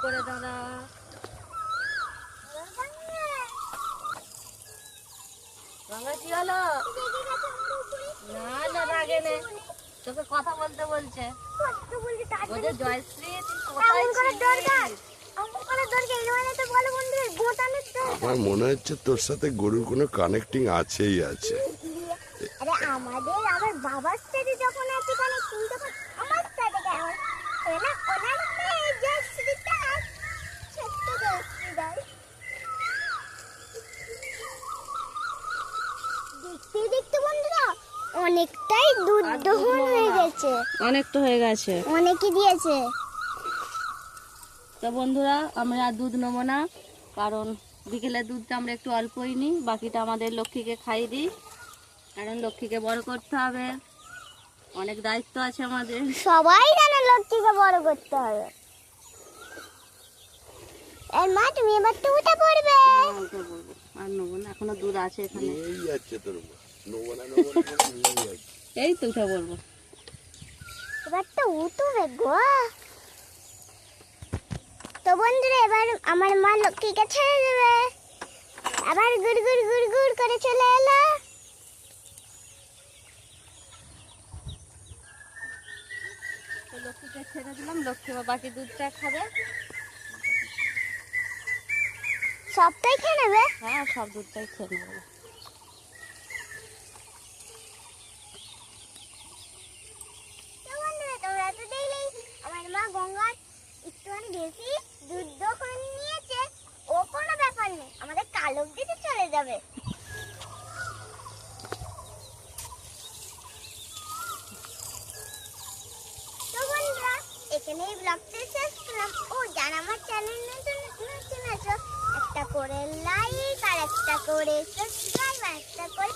করে দাঁড়া। গঙ্গা কি হলো? না না রাগে নে, তোকে কথা বলতে বলছে। ওদের জয়শ্রী তুই কোথায় ছিলিস? আমার মনে হচ্ছে তোর সাথে গরুর কোনো কানেক্টিং আছেই আছে। আরে আমার বাবার সাথে যখন আছে কানেক্টিং, তখন আমার সাথে কেমন না? ওনার মেয়ে জয়শ্রীটা ছোট্ট জয়শ্রীদার দেখতে দেখতে বন্ধুরা অনেকটাই দুধ দহন হয়ে গেছে। অনেকটা হয়ে গেছে, অনেকই দিয়েছে। তো বন্ধুরা আমরা আর দুধ নেবো না, কারণ বিকেলের দুধটা আমরা একটু অল্পই নিই, বাকিটা আমাদের লক্ষ্মীকে খাইয়ে দিই, কারণ লক্ষ্মীকে বড় করতে হবে, অনেক দায়িত্ব আছে আমাদের। সবাই জানে লক্ষ্মীকে বড় করতে হবে। এই মা তুমি এবার তো উঠে পড়বে। উঠে পড়বো, আর নেবো না, এখনো দুধ আছে এখানে। এই যাচ্ছে তোর মা, নোবো না নোবো না করে নিয়েই যাচ্ছে। এই তো উঠে পড়বো। এবার তো উঠবে গো। তো বন্ধুরা এবার আমার মা লক্ষ্মীকে ছেড়ে দেবে। আবার গুড় গুড় গুড় গুড় করে চলে এলো। তো লক্ষ্মীকে ছেড়ে দিলাম, লক্ষ্মী বা বাকি দুধটা খাবে। সবটাই খেয়ে নেবে। হ্যাঁ সব দুধটাই খেয়ে নেবো। তো বন্ধুরা তোমরা তো দেখলেই আমার মা গঙ্গার একটুখানি বেশি দুধ দহন নিয়েছে। ও কোনো ব্যাপার নেই, আমাদের কালক দিতে চলে যাবে। তো বন্ধুরা এখানে এই ব্লগটা শেষ করলাম। ও যারা আমার চ্যানেল নতুন নতুন আছো, একটা করে লাইক আর একটা করে সাবস্ক্রাইব আর একটা করে